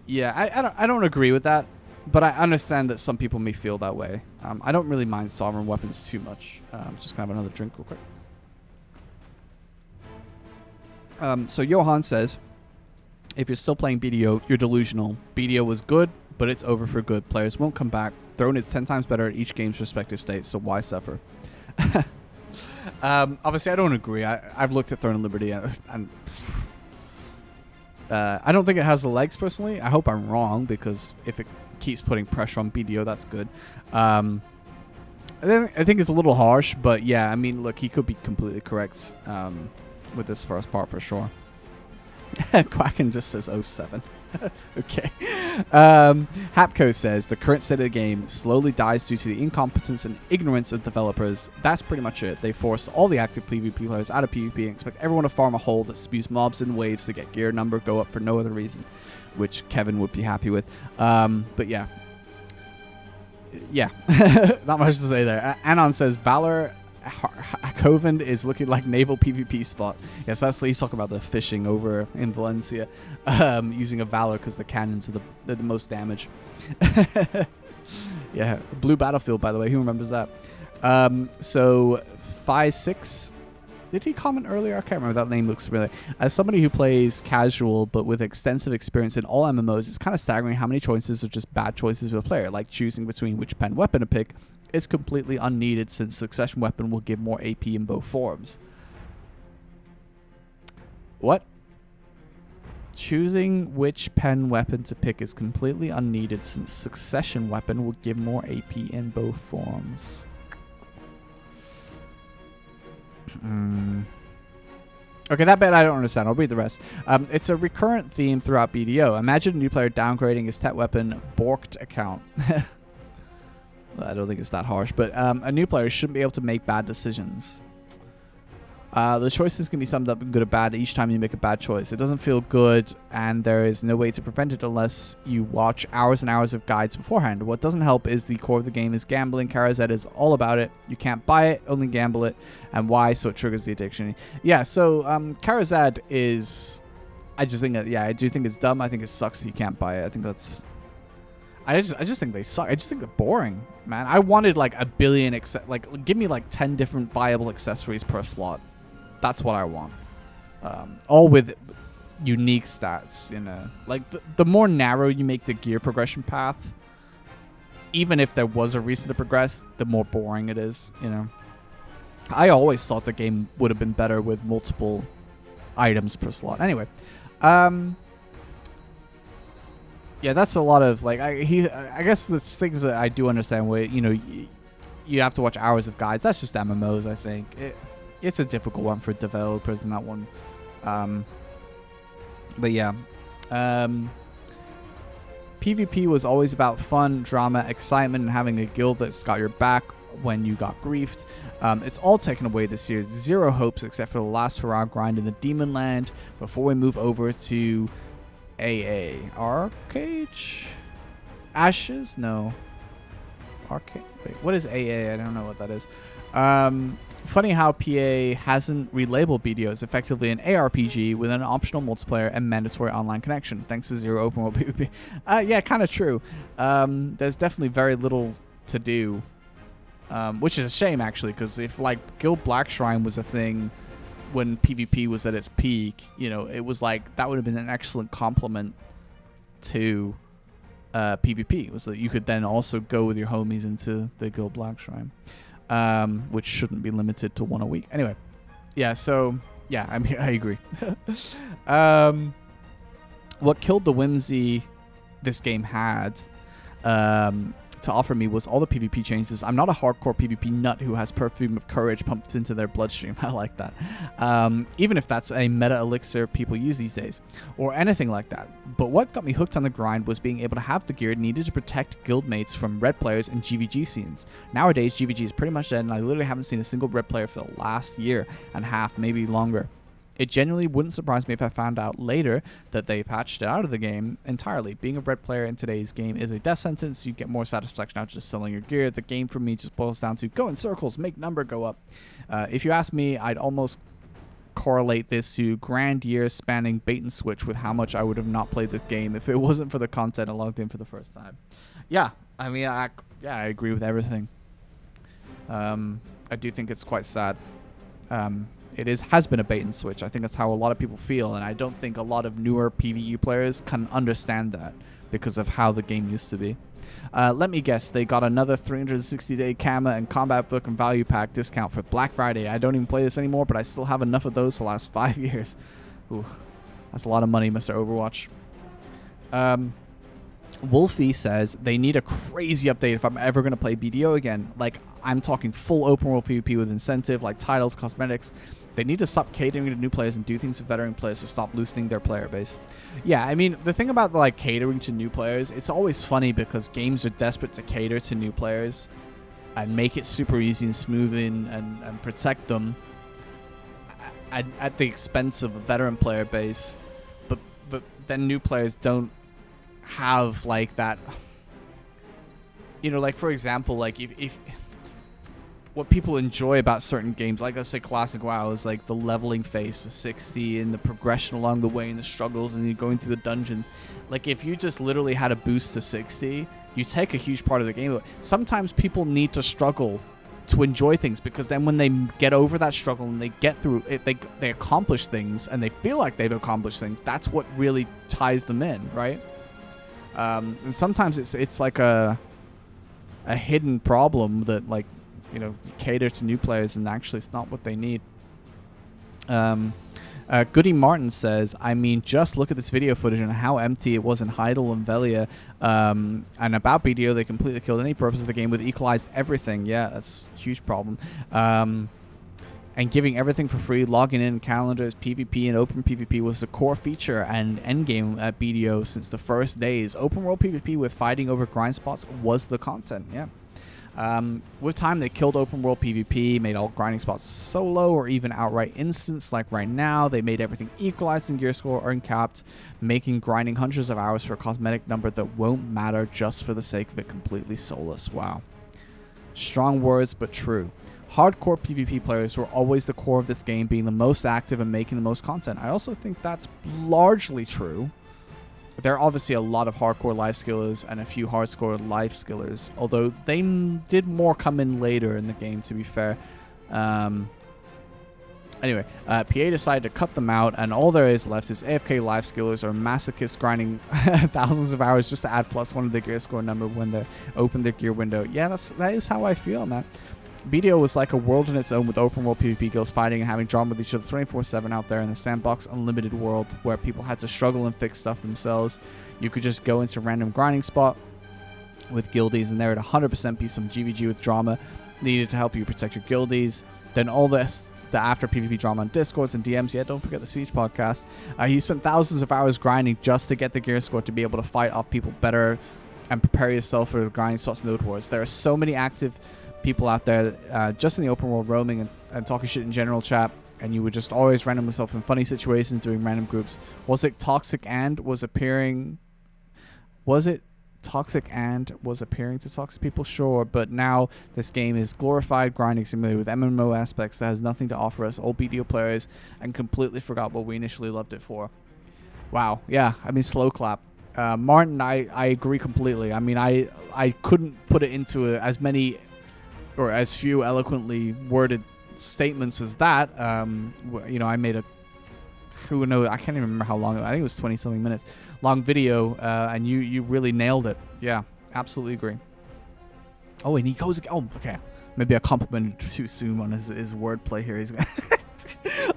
Yeah, I don't agree with that, but I understand that some people may feel that way. I don't really mind Sovereign Weapons too much. Just gonna have another drink real quick. So Johan says, if you're still playing BDO, you're delusional. BDO was good, but it's over for good. Players won't come back. Throne is 10 times better at each game's respective state, so why suffer? Obviously, I don't agree. I've looked at Throne and Liberty, and I don't think it has the legs, personally. I hope I'm wrong, because if it keeps putting pressure on BDO, that's good. I think it's a little harsh, but yeah, I mean, look, he could be completely correct with this first part for sure. Quacken just says 07. Okay. Hapco says, the current state of the game slowly dies due to the incompetence and ignorance of developers. That's pretty much it. They force all the active PvP players out of PvP and expect everyone to farm a hole that spews mobs in waves to get gear number go up for no other reason, which Kevin would be happy with. But yeah. Yeah. Not much to say there. Anon says, Valor Coven is looking like naval PvP spot. Yes, that's he's talking about the fishing over in Valencia, using a Valor because the cannons are the most damage. Yeah, blue battlefield, by the way. Who remembers that? So 5-6. Did he comment earlier? I can't remember. That name looks familiar. As somebody who plays casual but with extensive experience in all MMOs, it's kind of staggering how many choices are just bad choices for the player, like choosing between which pen weapon to pick is completely unneeded since Succession weapon will give more AP in both forms. What? Choosing which pen weapon to pick is completely unneeded since Succession weapon will give more AP in both forms. Okay, that bit I don't understand. I'll read the rest. It's a recurrent theme throughout BDO. Imagine a new player downgrading his tech weapon borked account. I don't think it's that harsh, but a new player shouldn't be able to make bad decisions. The choices can be summed up in good or bad each time you make a bad choice. It doesn't feel good, and there is no way to prevent it unless you watch hours and hours of guides beforehand. What doesn't help is the core of the game is gambling. KaraZ is all about it. You can't buy it, only gamble it. And why? So it triggers the addiction. Yeah, so KaraZ is... I just think that, yeah, I do think it's dumb. I think it sucks that you can't buy it. I think that's... I just think they suck. I just think they're boring, man. I wanted like a billion... like, give me like 10 different viable accessories per slot. That's what I want. All with unique stats, you know. Like, the more narrow you make the gear progression path, even if there was a reason to progress, the more boring it is, you know. I always thought the game would have been better with multiple items per slot. Anyway. Yeah, that's a lot of, like, I guess the things that I do understand where, you know, you have to watch hours of guides. That's just MMOs, I think. It's a difficult one for developers in that one. But yeah. PvP was always about fun, drama, excitement, and having a guild that's got your back when you got griefed. It's all taken away this year. Zero hopes except for the last hurrah grind in the Demon Land before we move over to AA. Arcade? Ashes? No. Arcade? Wait, what is AA? I don't know what that is. Funny how PA hasn't relabeled BDO as effectively an ARPG with an optional multiplayer and mandatory online connection, thanks to zero open world PvP. Yeah, kind of true. There's definitely very little to do, which is a shame, actually, because if, like, Guild Black Shrine was a thing when PvP was at its peak, you know, it was like, that would have been an excellent complement to PvP. It was that you could then also go with your homies into the Guild Black Shrine. Which shouldn't be limited to one a week. Anyway, yeah, so, yeah, I mean, I agree. What killed the whimsy this game had to offer me was all the PvP changes. I'm not a hardcore PvP nut who has perfume of courage pumped into their bloodstream. I like that. Even if that's a meta elixir people use these days, or anything like that. But what got me hooked on the grind was being able to have the gear needed to protect guildmates from red players in GVG scenes. Nowadays, GVG is pretty much dead, and I literally haven't seen a single red player for the last year and a half, maybe longer. It genuinely wouldn't surprise me if I found out later that they patched it out of the game entirely. Being a red player in today's game is a death sentence. You get more satisfaction out of just selling your gear. The game for me just boils down to go in circles, make number go up. If you ask me, I'd almost correlate this to grand years spanning bait and switch with how much I would have not played this game if it wasn't for the content I logged in for the first time. Yeah, I mean, I agree with everything. I do think it's quite sad. It has been a bait and switch. I think that's how a lot of people feel, and I don't think a lot of newer PvE players can understand that because of how the game used to be. Let me guess, they got another 360-day Kama and combat book and value pack discount for Black Friday. I don't even play this anymore, but I still have enough of those to last 5 years. Ooh, that's a lot of money, Mr. Overwatch. Wolfy says they need a crazy update if I'm ever going to play BDO again. Like, I'm talking full open world PvP with incentive, like titles, cosmetics. They need to stop catering to new players and do things for veteran players to stop loosening their player base. Yeah, I mean, the thing about, like, catering to new players, it's always funny because games are desperate to cater to new players and make it super easy and smooth and protect them at the expense of a veteran player base. But then new players don't have, like, that, you know, like, for example, like, if what people enjoy about certain games, like let's say Classic WoW, is like the leveling phase to 60 and the progression along the way and the struggles and you're going through the dungeons. Like if you just literally had a boost to 60, you take a huge part of the game. Sometimes people need to struggle to enjoy things, because then when they get over that struggle and they get through it, they accomplish things and they feel like they've accomplished things. That's what really ties them in, right? And sometimes it's like a hidden problem that, like, you know, you cater to new players and actually it's not what they need. GoodieMartin says, I mean, just look at this video footage and how empty it was in Heidel and Velia. And about BDO, they completely killed any purpose of the game with equalized everything. Yeah, that's a huge problem. And giving everything for free, logging in calendars, PvP, and open PvP was the core feature and endgame at BDO since the first days. Open world PvP with fighting over grind spots was the content, yeah. With time, they killed open world PvP, made all grinding spots solo or even outright instance. Like right now, they made everything equalized in gear score or uncapped, making grinding hundreds of hours for a cosmetic number that won't matter just for the sake of it completely soulless. Wow. Strong words, but true. Hardcore PvP players were always the core of this game, being the most active and making the most content. I also think that's largely true. There are obviously a lot of hardcore life skillers and a few hardcore life skillers, although they did more come in later in the game, to be fair. Anyway, PA decided to cut them out, and all there is left is AFK life skillers or masochists grinding thousands of hours just to add +1 to the gear score number when they open their gear window. Yeah, that is how I feel, man. BDO was like a world in its own, with open world PvP guilds fighting and having drama with each other 24/7 out there in the sandbox unlimited world, where people had to struggle and fix stuff themselves. You could just go into a random grinding spot with guildies, and there would 100% be some GVG with drama needed to help you protect your guildies. Then all this, the after PvP drama on Discords and DMs. Yeah, don't forget the Siege podcast. He spent thousands of hours grinding just to get the gear score to be able to fight off people better and prepare yourself for the grinding spots and node wars. There are so many active people out there just in the open world roaming and talking shit in general chat, and you would just always random yourself in funny situations doing random groups. Was it toxic and was appearing to toxic people? Sure, but now this game is glorified grinding simulator with MMO aspects that has nothing to offer us old BDO players and completely forgot what we initially loved it for. Wow. Yeah, I mean, slow clap. Martin, I agree completely. I mean, I couldn't put it into as many or as few eloquently worded statements as that. You know, I made who knows, I can't even remember how long, I think it was 20-something minutes long video, and you really nailed it. Yeah, absolutely agree. Oh, and he goes, oh, okay. Maybe I complimented too soon on his wordplay here. He's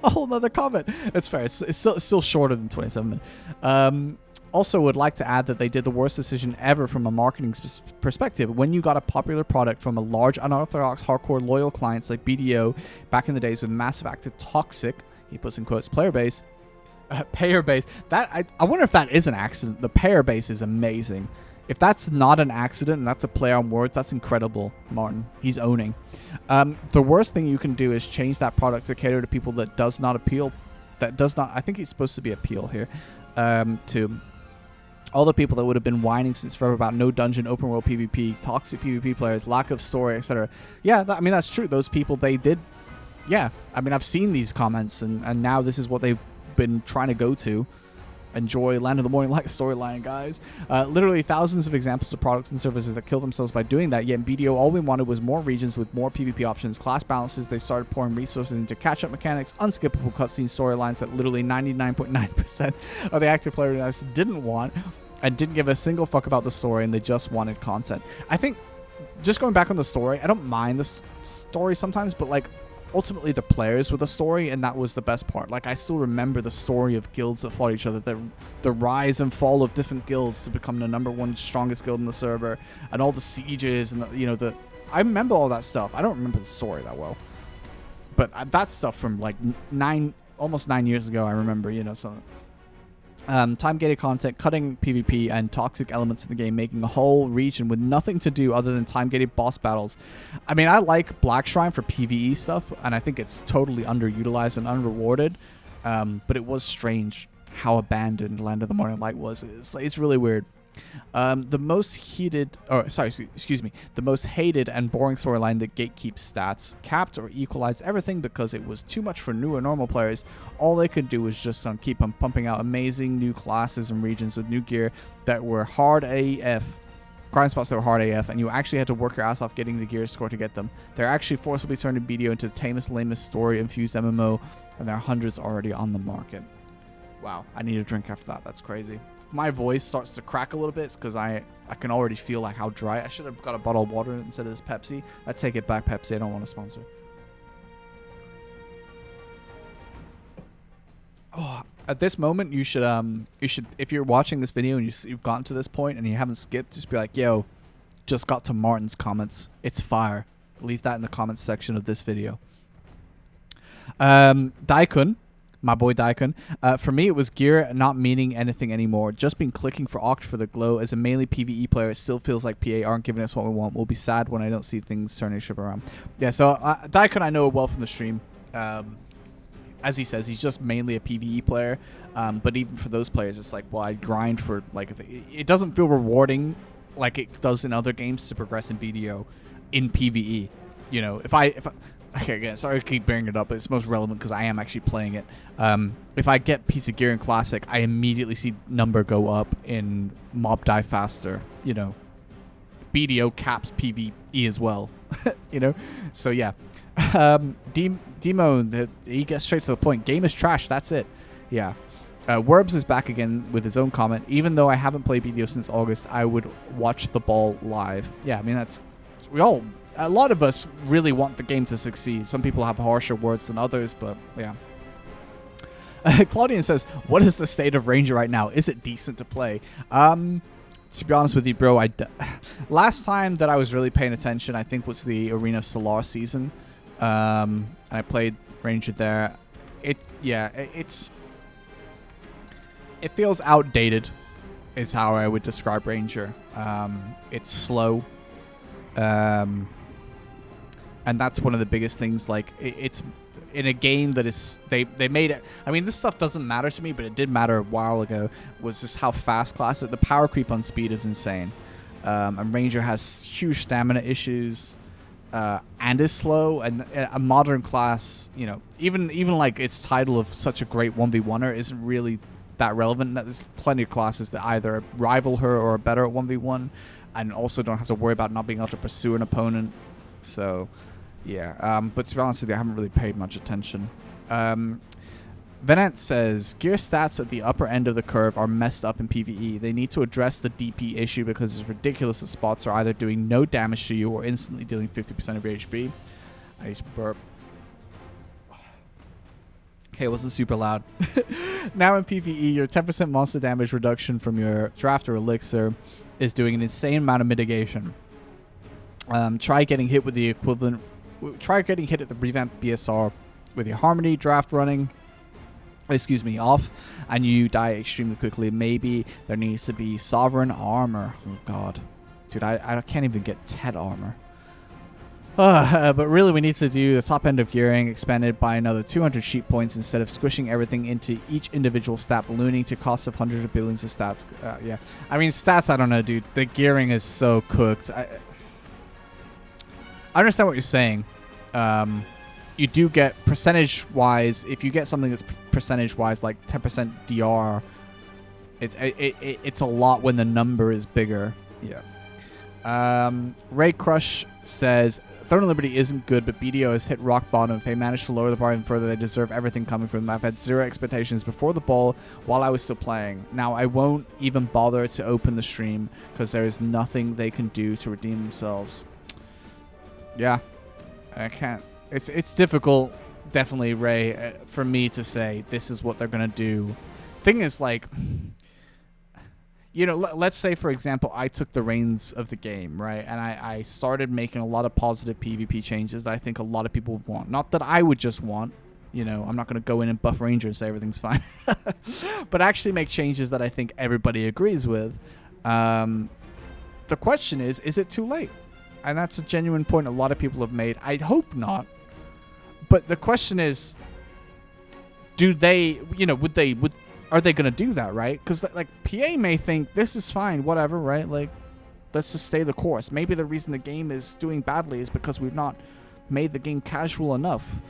a whole nother comment. It's fair. It's still shorter than 27 minutes. Also would like to add that they did the worst decision ever from a marketing perspective. When you got a popular product from a large, unorthodox, hardcore, loyal clients like BDO back in the days with massive active toxic, he puts in quotes, payer base. That I wonder if that is an accident. The payer base is amazing. If that's not an accident and that's a play on words, that's incredible, Martin. He's owning. The worst thing you can do is change that product to cater to people that does not appeal. That does not, I think it's supposed to be appeal here, to all the people that would have been whining since forever about no dungeon, open world PvP, toxic PvP players, lack of story, etc. Yeah, I mean, that's true. Those people, they did. Yeah, I mean, I've seen these comments, and now this is what they've been trying to go to. Enjoy Land of the Morning Light storyline, guys. Literally thousands of examples of products and services that kill themselves by doing that. Yet in BDO, all we wanted was more regions with more PvP options, class balances. They started pouring resources into catch-up mechanics, unskippable cutscene storylines that literally 99.9% of the active players didn't want, and didn't give a single fuck about the story, and they just wanted content. I think, just going back on the story, I don't mind the story sometimes, but like, ultimately the players were the story, and that was the best part. Like, I still remember the story of guilds that fought each other, the rise and fall of different guilds to become the #1 strongest guild in the server, and all the sieges, and I remember all that stuff. I don't remember the story that well, but that stuff from like almost 9 years ago, I remember, so time-gated content, cutting PvP and toxic elements of the game, making a whole region with nothing to do other than time-gated boss battles. I mean, I like Black Shrine for PvE stuff, and I think it's totally underutilized and unrewarded, but it was strange how abandoned Land of the Morning Light was. It's really weird. The most heated, the most hated and boring storyline that gatekeeps stats, capped or equalized everything because it was too much for new or normal players. All they could do was just keep on pumping out amazing new classes and regions with new gear that were hard AF, grind spots that were hard AF, and you actually had to work your ass off getting the gear score to get them. They're actually forcibly turning BDO into the tamest, lamest story-infused MMO, and there are hundreds already on the market. Wow, I need a drink after that. That's crazy. My voice starts to crack a little bit because I can already feel like how dry. I should have got a bottle of water instead of this Pepsi. I take it back, Pepsi. I don't want to sponsor. Oh, at this moment, you should if you're watching this video and you've gotten to this point and you haven't skipped, just be like, yo, just got to Martin's comments. It's fire. Leave that in the comments section of this video. Daikun. My boy Daikun. For me, it was gear not meaning anything anymore. Just been clicking for Oct for the glow. As a mainly PvE player, it still feels like PA aren't giving us what we want. We'll be sad when I don't see things turning ship around. Yeah, so Daikun I know well from the stream. As he says, he's just mainly a PvE player. But even for those players, it's like, well, I grind for, like, it doesn't feel rewarding like it does in other games to progress in BDO in PvE. You know, if I okay, again, sorry to keep bringing it up, but it's most relevant because I am actually playing it. If I get piece of gear in Classic, I immediately see number go up in mob die faster. You know, BDO caps PvE as well. You know, so yeah. Demo, he gets straight to the point. Game is trash. That's it. Yeah. Werbs is back again with his own comment. Even though I haven't played BDO since August, I would watch the ball live. Yeah, I mean a lot of us really want the game to succeed. Some people have harsher words than others, but yeah. Claudian says, what is the state of Ranger right now? Is it decent to play? To be honest with you, bro, last time that I was really paying attention, I think was the Arena Solar season. And I played Ranger there. It feels outdated is how I would describe Ranger. It's slow. And that's one of the biggest things. Like, it's in a game that is they made it. I mean, this stuff doesn't matter to me, but it did matter a while ago. Was just how fast class the power creep on speed is insane. And Ranger has huge stamina issues, and is slow. And a modern class, you know, even like its title of such a great 1v1er isn't really that relevant. There's plenty of classes that either rival her or are better at 1v1, and also don't have to worry about not being able to pursue an opponent. So, yeah. But to be honest with you, I haven't really paid much attention. Venant says, gear stats at the upper end of the curve are messed up in PvE. They need to address the DP issue because it's ridiculous that spots are either doing no damage to you or instantly dealing 50% of your HP. I need to burp. Okay, it wasn't super loud. Now in PvE, your 10% monster damage reduction from your draft or elixir is doing an insane amount of mitigation. Try getting hit with the equivalent. Try getting hit at the revamped BSR with your Harmony draft running. Excuse me, off, and you die extremely quickly. Maybe there needs to be sovereign armor. Oh god, dude, I can't even get Tet armor. But really, we need to do the top end of gearing expanded by another 200 sheep points instead of squishing everything into each individual stat, ballooning to costs of hundreds of billions of stats. Yeah, I mean stats. I don't know, dude. The gearing is so cooked. I understand what you're saying. You do get percentage-wise, if you get something that's percentage-wise like 10% DR, it's a lot when the number is bigger. Yeah. Ray Crush says, Throne of Liberty isn't good, but BDO has hit rock bottom. If they manage to lower the bar even further, they deserve everything coming from them. I've had zero expectations before the ball while I was still playing. Now, I won't even bother to open the stream because there is nothing they can do to redeem themselves. Yeah. I can't. It's difficult, definitely, Ray, for me to say this is what they're going to do. Thing is, like, you know, let's say, for example, I took the reins of the game, right? And I started making a lot of positive PvP changes that I think a lot of people would want. Not that I would just want. You know, I'm not going to go in and buff Ranger and say everything's fine. But actually make changes that I think everybody agrees with. The question is it too late? And that's a genuine point a lot of people have made. I'd hope not. But the question is, do they, you know, would are they going to do that, right? Because, like, PA may think this is fine, whatever, right? Like, let's just stay the course. Maybe the reason the game is doing badly is because we've not made the game casual enough.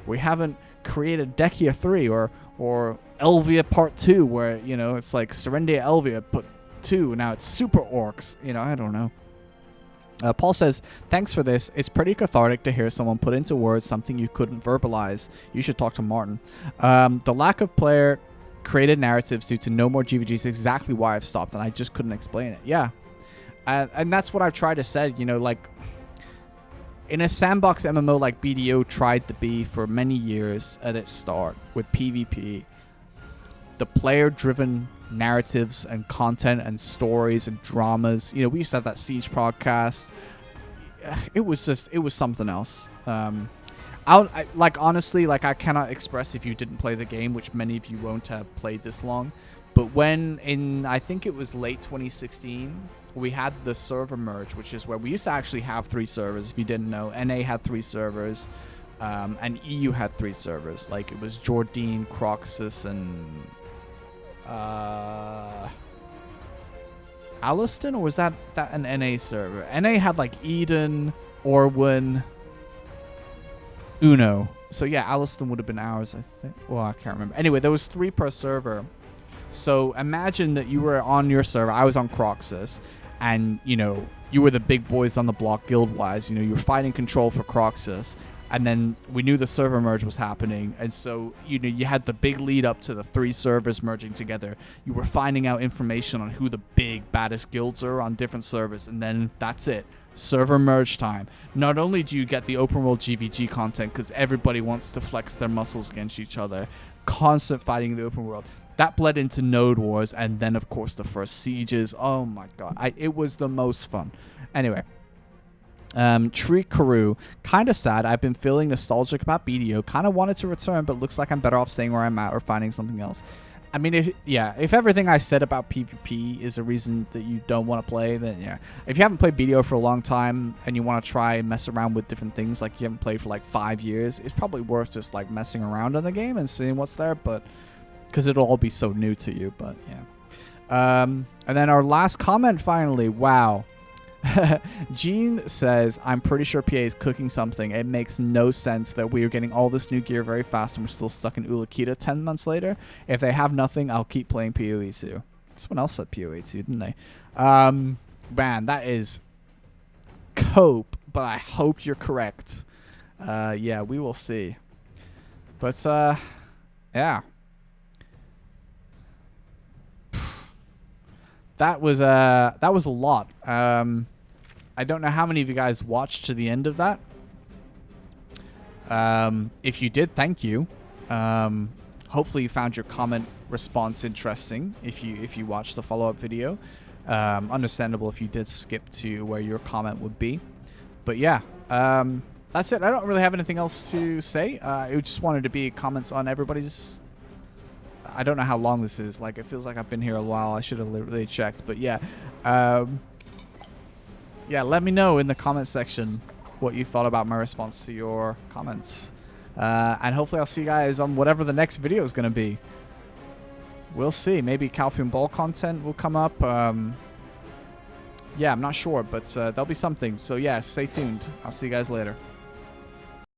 We haven't created Dekia 3 or Elvia Part 2, where, you know, it's like Serendia Elvia, but 2. Now it's Super Orcs. You know, I don't know. Paul says, thanks for this. It's pretty cathartic to hear someone put into words something you couldn't verbalize. You should talk to Martin. The lack of player-created narratives due to no more GVG is exactly why I've stopped, and I just couldn't explain it. Yeah. And that's what I've tried to say, you know, like, in a sandbox MMO like BDO tried to be for many years at its start with PvP, the player-driven narratives and content and stories and dramas. You know, we used to have that Siege podcast. It was something else. Honestly, like, I cannot express if you didn't play the game, which many of you won't have played this long. But when I think it was late 2016, we had the server merge, which is where we used to actually have 3 servers. If you didn't know, NA had 3 servers, and EU had 3 servers. Like, it was Jordine, Croxus, and Alliston, or was that an NA server? NA had like Eden, Orwin, Uno. So yeah, Alliston would have been ours, I think. Well, I can't remember. Anyway, there was 3 per server. So imagine that you were on your server. I was on Croxus, and you know, you were the big boys on the block guild-wise. You know, you were fighting control for Croxus. And then we knew the server merge was happening. And so, you know, you had the big lead up to the 3 servers merging together. You were finding out information on who the big, baddest guilds are on different servers. And then that's it. Server merge time. Not only do you get the open world GVG content, because everybody wants to flex their muscles against each other. Constant fighting in the open world. That bled into Node Wars. And then, of course, the first sieges. Oh, my God. It was the most fun. Anyway. Trikruu, kind of sad. I've been feeling nostalgic about BDO. Kind of wanted to return, but looks like I'm better off staying where I'm at or finding something else. I mean, if everything I said about PvP is a reason that you don't want to play, then yeah. If you haven't played BDO for a long time and you want to try and mess around with different things, like you haven't played for like 5 years, it's probably worth just like messing around in the game and seeing what's there, but because it'll all be so new to you. But yeah. And then our last comment finally. Wow. Gene says, I'm pretty sure PA is cooking something. It makes no sense that we are getting all this new gear very fast and we're still stuck in Ulakita 10 months later. If they have nothing, I'll keep playing PoE2. Someone else said PoE2, didn't they? Man, that is cope, but I hope you're correct. Yeah, we will see. But, yeah. That was a lot. I don't know how many of you guys watched to the end of that. If you did, thank you. Hopefully you found your comment response interesting if you watched the follow-up video. Understandable if you did skip to where your comment would be. But yeah, that's it. I don't really have anything else to say. It just wanted to be comments on everybody's... I don't know how long this is. Like, it feels like I've been here a while. I should have really checked. But yeah. Yeah, let me know in the comment section what you thought about my response to your comments. And hopefully I'll see you guys on whatever the next video is going to be. We'll see. Maybe Calcium Ball content will come up. Yeah, I'm not sure, but there'll be something. So yeah, stay tuned. I'll see you guys later.